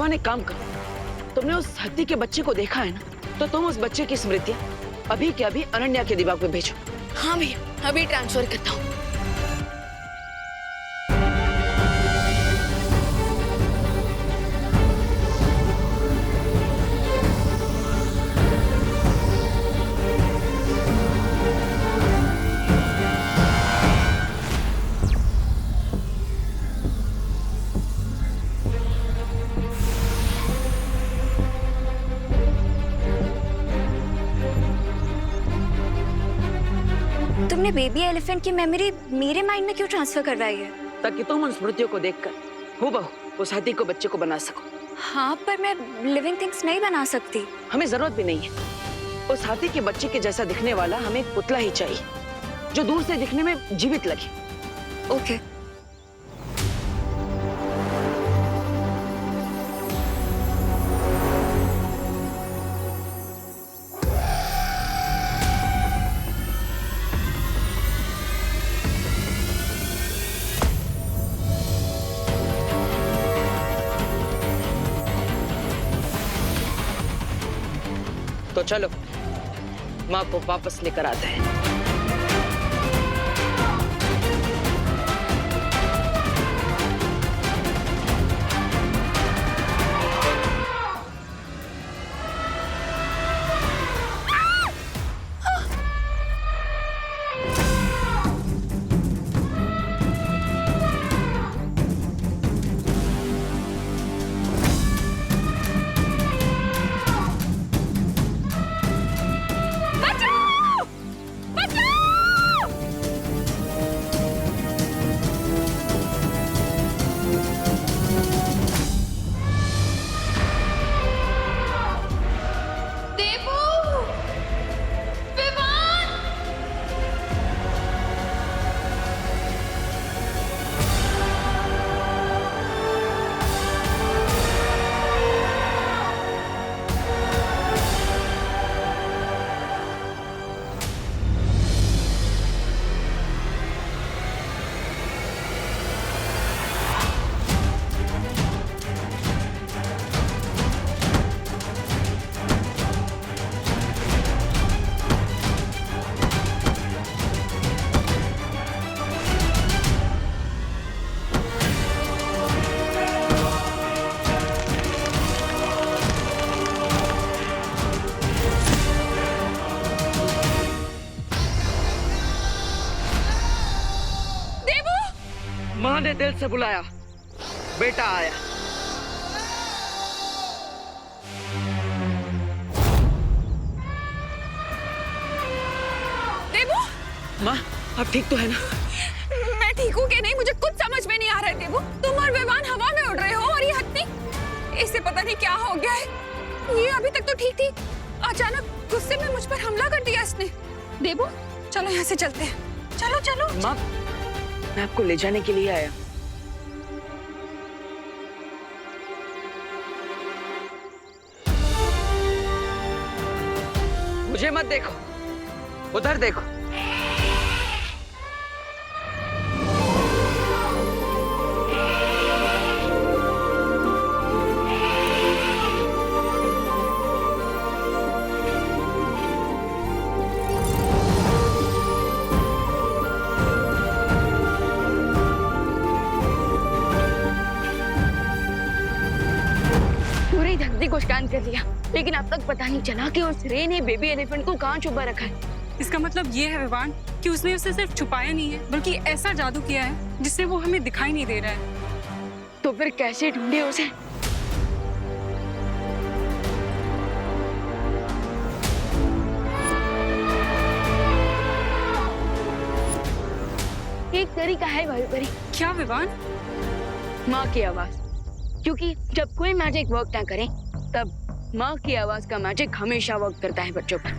विवान एक काम करो, तुमने उस हाथी के बच्चे को देखा है ना, तो तुम उस बच्चे की स्मृतियां अभी के अभी अनन्या के दिमाग में भेजो। हाँ भैया, अभी ट्रांसफर करता हूँ। तुमने बेबी एलिफेंट की मेमोरी मेरे माइंड में क्यों ट्रांसफर करवाई है? ताकि तुम उन स्मृतियों को देखकर हूबहू उस हाथी को बच्चे को बना सको। हाँ, पर मैं लिविंग थिंग्स नहीं बना सकती। हमें जरूरत भी नहीं है। उस हाथी के बच्चे के जैसा दिखने वाला हमें एक पुतला ही चाहिए, जो दूर से दिखने में जीवित लगे। ओके। तो चलो माँ को वापस लेकर आते हैं। माँ ने दिल से बुलाया, बेटा आया। देवू, माँ आप ठीक तो है ना? मैं ठीक हूँ कि नहीं मुझे कुछ समझ में नहीं आ रहा है। देवू, तुम और विवान हवा में उड़ रहे हो और ये हत्ती, इसे पता नहीं क्या हो गया है। ये अभी तक तो ठीक थी, अचानक गुस्से में मुझ पर हमला कर दिया इसने। देवू, चलो यहाँ से चलते हैं। चलो चलो। माँ मैं आपको ले जाने के लिए आया। मुझे मत देखो, उधर देखो। पूरी धरती को स्कैन कर लिया, लेकिन अब तक पता नहीं चला कि उस रे ने बेबी एलिफेंट को कहाँ छुपा रखा है। इसका मतलब ये है विवान कि उसने उसे सिर्फ छुपाया नहीं है, बल्कि ऐसा जादू किया है जिससे वो हमें दिखाई नहीं दे रहा है। तो फिर कैसे ढूंढे उसे? एक तरीका है वायुपरी। क्या विवान? माँ की आवाज, क्योंकि जब कोई मैजिक वर्क ना करे तब माँ की आवाज का मैजिक हमेशा वर्क करता है बच्चों पर।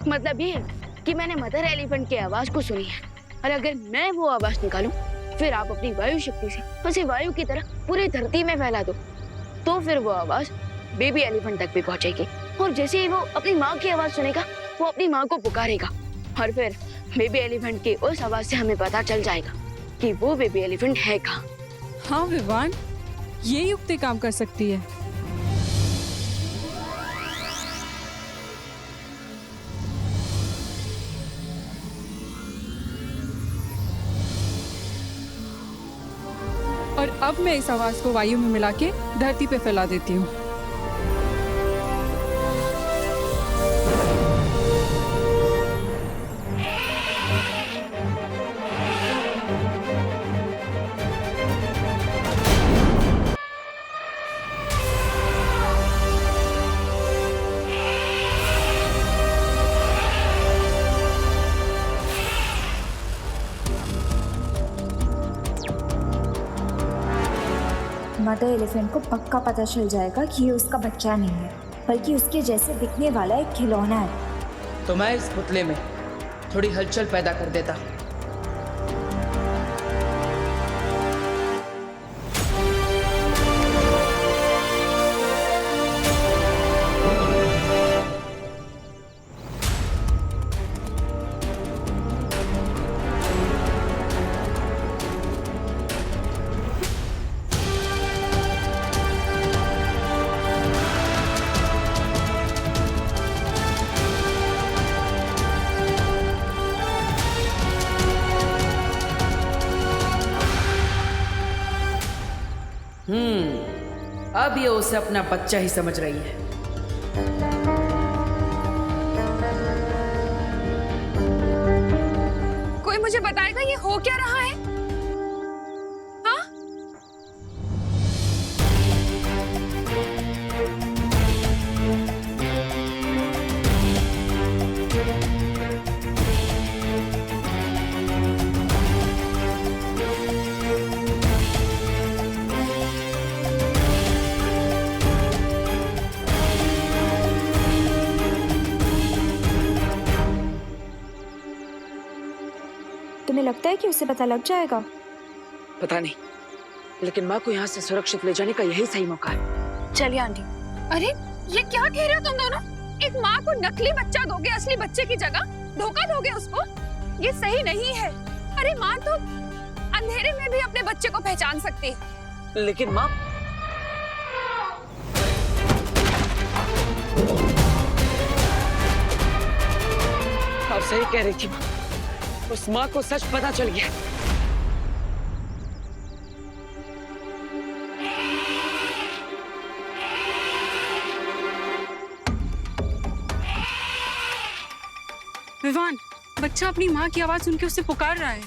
मतलब ये कि मैंने मदर एलिफेंट की आवाज को सुनी है, और अगर मैं वो आवाज निकालूं, फिर आप अपनी वायु शक्ति से उसे वायु की तरह पूरी धरती में फैला दो, तो फिर वो आवाज बेबी एलिफेंट तक भी पहुंचेगी। और जैसे ही वो अपनी माँ की आवाज सुनेगा, वो अपनी माँ को पुकारेगा, और फिर बेबी एलिफेंट की उस आवाज से हमें पता चल जाएगा कि वो बेबी एलिफेंट है कहाँ। हाँ विवान, ये युक्ति काम कर सकती है। और अब मैं इस आवाज को वायु में मिला के धरती पे फैला देती हूँ। मदर एलिफेंट को पक्का पता चल जाएगा कि ये उसका बच्चा नहीं है, बल्कि उसके जैसे दिखने वाला एक खिलौना है। तो मैं इस पुतले में थोड़ी हलचल पैदा कर देता। अब ये उसे अपना बच्चा ही समझ रही है। कोई मुझे बताएगा ये हो क्या रहा है? हाँ? तुम्हें लगता है कि उसे पता लग जाएगा? पता नहीं, लेकिन माँ को यहाँ से सुरक्षित ले जाने का यही सही मौका है। चलिए आंटी। अरे ये क्या कह रहे हो तुम दोनों? एक माँ को नकली बच्चा दोगे असली बच्चे की जगह? धोखा दोगे उसको? ये सही नहीं है। अरे माँ तो अंधेरे में भी अपने बच्चे को पहचान सकती है। लेकिन माँ, आप सही कह रही थी माँ, उस माँ को सच पता चल गया। विवान, बच्चा अपनी माँ की आवाज सुन के उसे पुकार रहा है।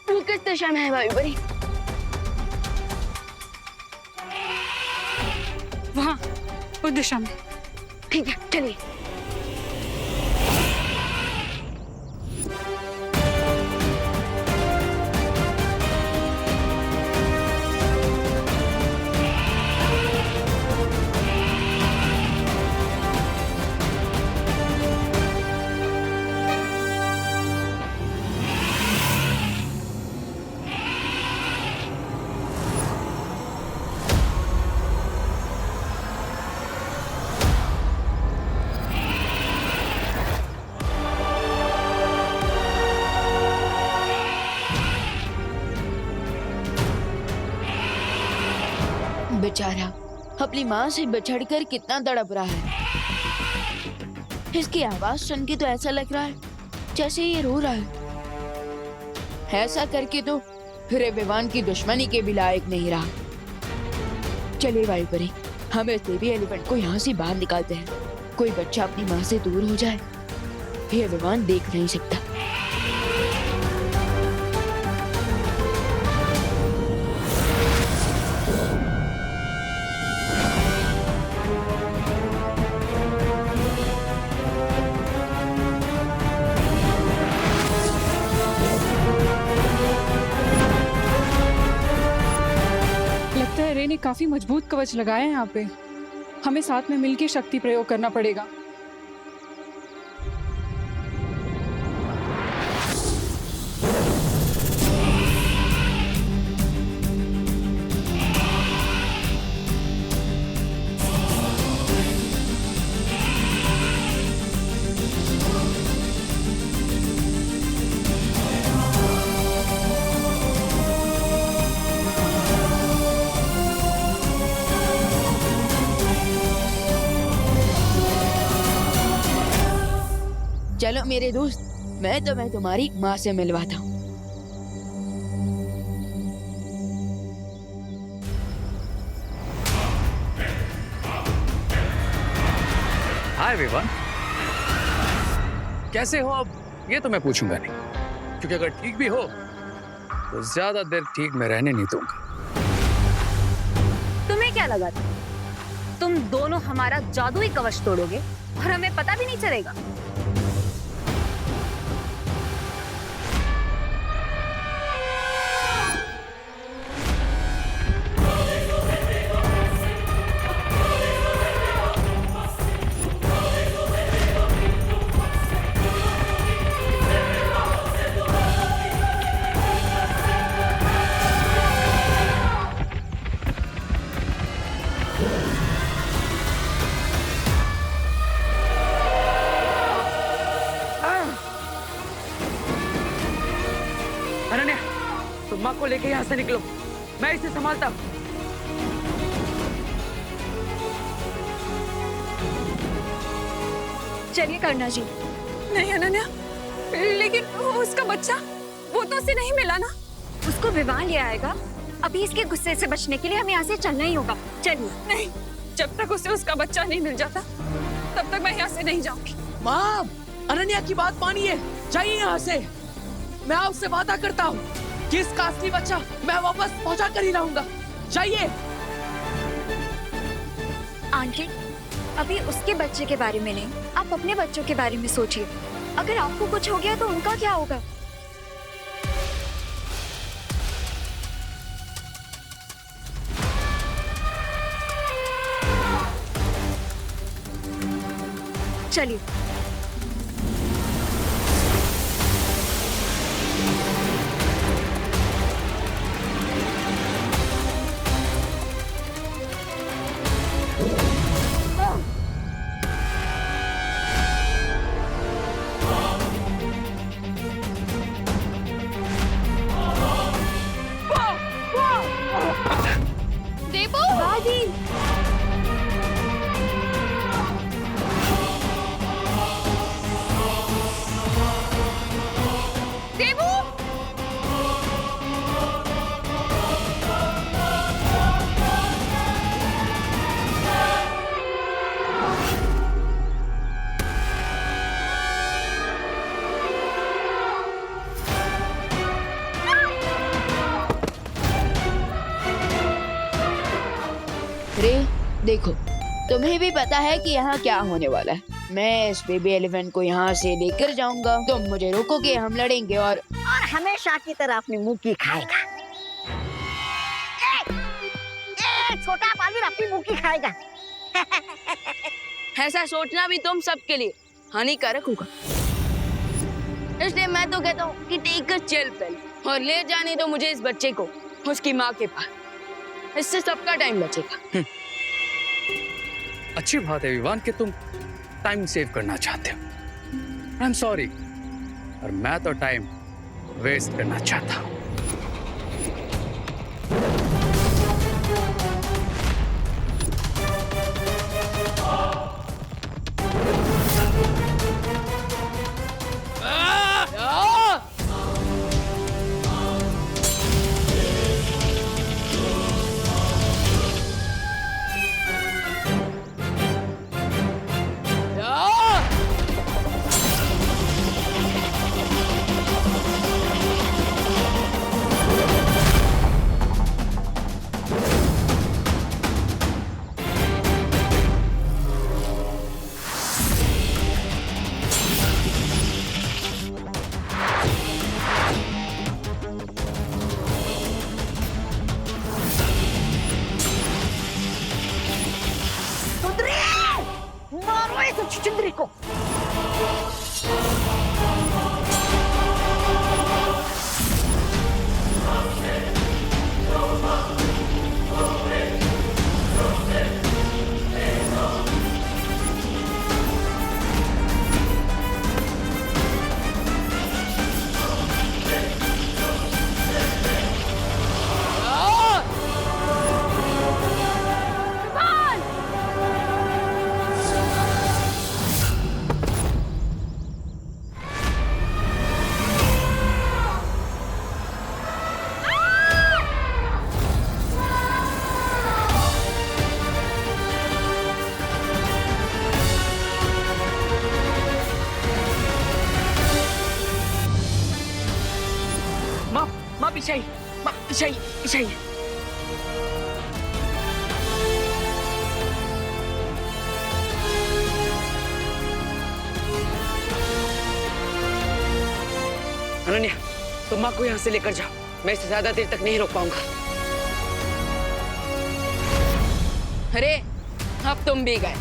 वो किस दिशा में है वायुपरी? वहाँ, उस दिशा में। ठीक है, चलिए। बेचारा अपनी माँ से बिछड़कर कितना तड़प रहा है। इसकी आवाज सुन के तो ऐसा लग रहा है जैसे ये रो रहा है। ऐसा करके तो फिर विवान की दुश्मनी के भी लायक नहीं रहा। चलिए वायुपरी, हम इस बेबी एलिफेंट को यहाँ से बाहर निकालते हैं। कोई बच्चा अपनी माँ से दूर हो जाए, ये विवान देख नहीं सकता। रे ने काफी मजबूत कवच लगाया है यहाँ पे। हमें साथ में मिलकर शक्ति प्रयोग करना पड़ेगा। चलो मेरे दोस्त, मैं तुम्हें तुम्हारी माँ से मिलवाता हूँ। हाय विवान, कैसे हो? अब ये तो मैं पूछूंगा नहीं, क्योंकि अगर ठीक भी हो तो ज्यादा देर ठीक में रहने नहीं दूंगा। तुम्हें क्या लगा था तुम दोनों हमारा जादुई कवच तोड़ोगे और हमें पता भी नहीं चलेगा? अनन्या, तुम माँ को लेके यहाँ से निकलो, मैं इसे संभालता हूँ। चलिए करना जी। नहीं अनन्या, लेकिन उसका बच्चा, वो तो उसे नहीं मिला ना। उसको विवान ले आएगा। अभी इसके गुस्से से बचने के लिए हमें यहाँ से चलना ही होगा। चलिए। नहीं, जब तक उसे उसका बच्चा नहीं मिल जाता तब तक मैं यहाँ से नहीं जाऊंगी। माँ, अनन्या की बात मानिए, जाइए यहाँ से। मैं आपसे वादा करता हूँ कि इसका असली बच्चा मैं वापस पहुँचा कर ही रहूंगा। जाइए। आंटी, अभी उसके बच्चे के बारे में नहीं, आप अपने बच्चों के बारे में सोचिए। अगर आपको कुछ हो गया तो उनका क्या होगा? चलिए। दादी, रे, देखो, तुम्हें भी पता है कि यहाँ क्या होने वाला है। मैं इस बेबी एलिफेंट को यहाँ से लेकर जाऊंगा, तुम मुझे रोकोगे, हम लड़ेंगे और हमेशा की तरह अपनी मुंह की खाएगा। छोटा बालिर अपनी मुंह की खाएगा। ऐसा सोचना भी तुम सबके लिए हानिकारक होगा। इसलिए मैं तो कहता हूँ कि टेक अ चिल पिल और ले जाने दो मुझे इस बच्चे को उसकी माँ के पास। इससे सबका टाइम बचेगा। अच्छी बात है विवान कि तुम टाइम सेव करना चाहते हो। आई एम सॉरी, और मैं तो टाइम वेस्ट करना चाहता हूँ। मारो इस चुंदरी को। जाइए जाइए। अनन्या, तुम माँ को यहाँ से लेकर जाओ, मैं इसे ज्यादा देर तक नहीं रोक पाऊंगा। अरे अब तुम भी गए।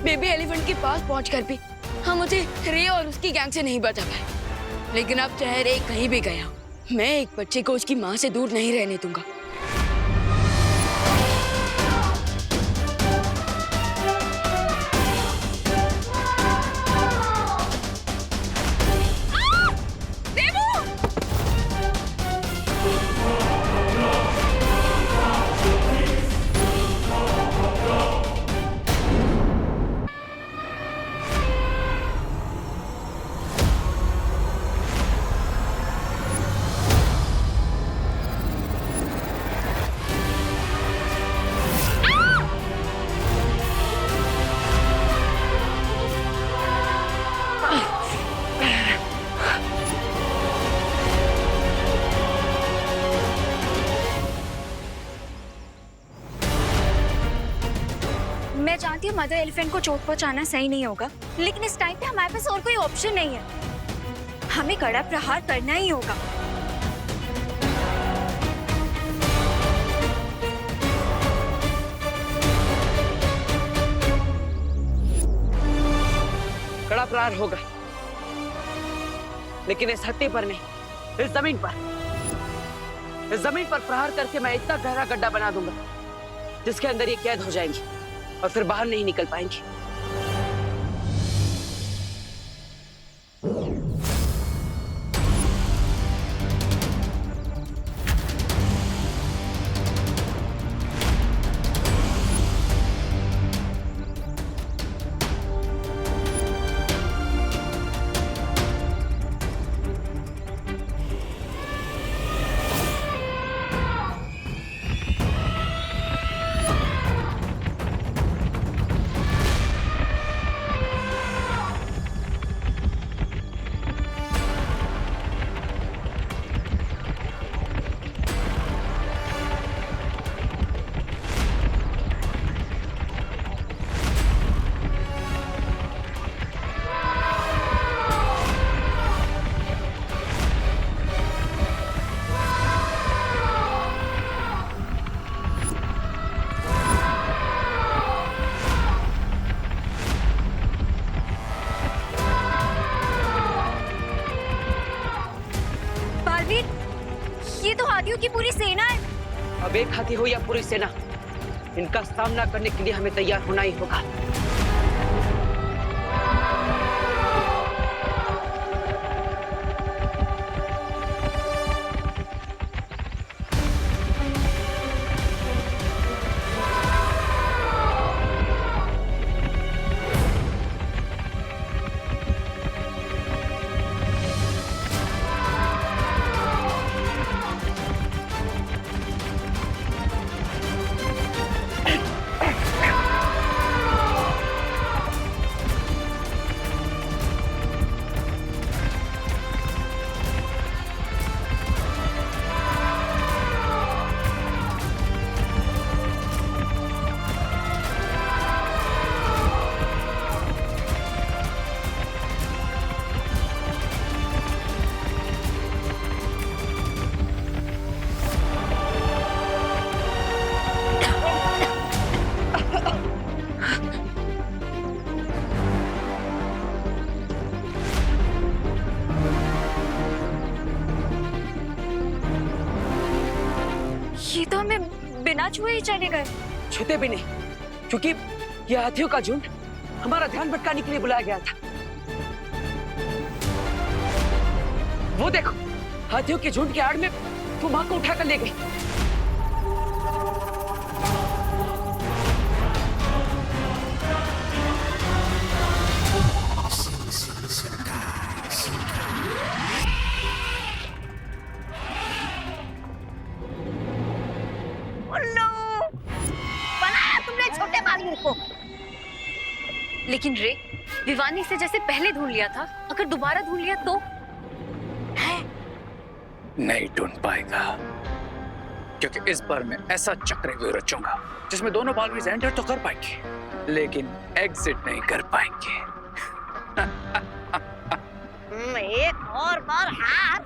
बेबी एलिफेंट के पास पहुंचकर भी हम मुझे रे और उसकी गैंग से नहीं बचा पाए, लेकिन अब चाहे रे कहीं भी गया, मैं एक बच्चे को उसकी माँ से दूर नहीं रहने दूंगा। मैं जानती हूँ मदर एलिफेंट को चोट पहुंचाना सही नहीं होगा, लेकिन इस टाइम पे हमारे पास और कोई ऑप्शन नहीं है। हमें कड़ा प्रहार करना ही होगा। कड़ा प्रहार होगा, लेकिन इस हत्ती पर नहीं, इस जमीन पर। इस जमीन पर प्रहार करके मैं इतना गहरा गड्ढा बना दूंगा जिसके अंदर ये कैद हो जाएंगी और फिर बाहर नहीं निकल पाएंगी। ये तो हाथियों की पूरी सेना है। अब एक हाथी हो या पूरी सेना, इनका सामना करने के लिए हमें तैयार होना ही होगा। ये तो हमें बिना छुए ही चले गए। छूते भी नहीं, क्योंकि ये हाथियों का झुंड हमारा ध्यान भटकाने के लिए बुलाया गया था। वो देखो, हाथियों के झुंड के आड़ में वो मां को उठाकर ले गई। लेकिन रे, विवान ने इसे जैसे पहले ढूंढ लिया था, अगर दोबारा ढूंढ लिया तो? नहीं ढूंढ पाएगा, क्योंकि इस बार मैं ऐसा चक्रव्यूह रचूंगा जिसमें दोनों बालवीर एंटर तो कर पाएंगे लेकिन एग्जिट नहीं कर पाएंगे। एक और बार हार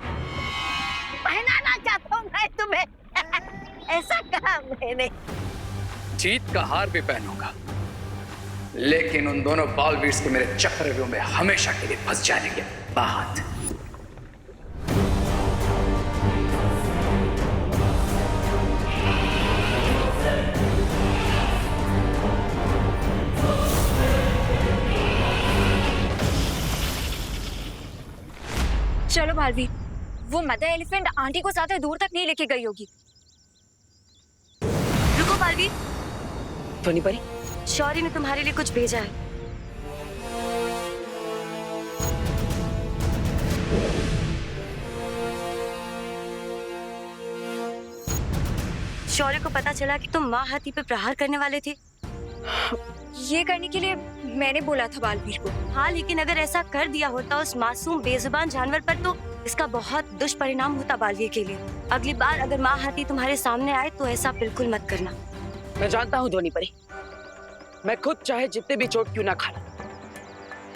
पहनाना चाहता हूँ मैं तुम्हें। ऐसा कहा मैंने। जीत का हार भी पहनूंगा, लेकिन उन दोनों बालवीर के मेरे चक्रव्यूह में हमेशा के लिए फंस जाने के बाद। चलो बालवीर, वो मदर एलिफेंट आंटी को ज्यादा दूर तक नहीं लेके गई होगी। रुको बालवीर, ध्वनि परी, शौर्य ने तुम्हारे लिए कुछ भेजा है। शौर्य को पता चला कि तुम माँ हाथी पे प्रहार करने वाले थे। ये करने के लिए मैंने बोला था बालवीर को। हाँ, लेकिन अगर ऐसा कर दिया होता उस मासूम बेजुबान जानवर पर तो इसका बहुत दुष्परिणाम होता बालवीर के लिए। अगली बार अगर माँ हाथी तुम्हारे सामने आए तो ऐसा बिल्कुल मत करना। मैं जानता हूँ ध्वनि परी, मैं खुद चाहे जितने भी चोट क्यों ना खाना,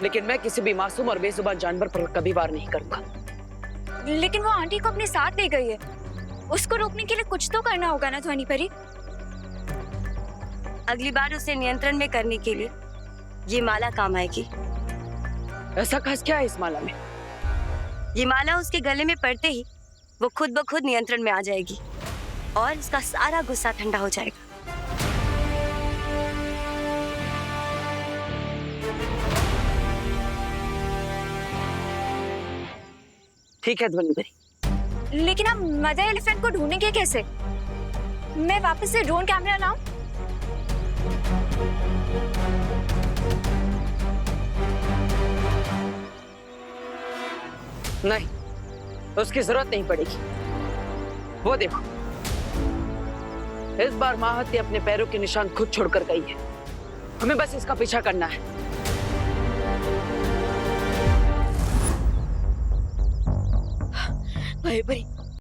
लेकिन मैं किसी भी मासूम और बेजुबान जानवर पर कभी वार नहीं करूंगा। लेकिन वो आंटी को अपने साथ ले गई है, उसको रोकने के लिए कुछ तो करना होगा ना ध्वनि परी। अगली बार उसे नियंत्रण में करने के लिए ये माला काम आएगी। ऐसा खास क्या है इस माला में? ये माला उसके गले में पड़ते ही वो खुद ब खुद नियंत्रण में आ जाएगी और इसका सारा गुस्सा ठंडा हो जाएगा। ठीक है ध्वनि परी। लेकिन आप मदर एलिफेंट को ढूंढेंगे कैसे? मैं वापस से ड्रोन कैमरा लाऊं? नहीं, उसकी जरूरत नहीं पड़ेगी। वो देखो, इस बार माँ हाथी अपने पैरों के निशान खुद छोड़कर गई है। हमें बस इसका पीछा करना है। भाई भाई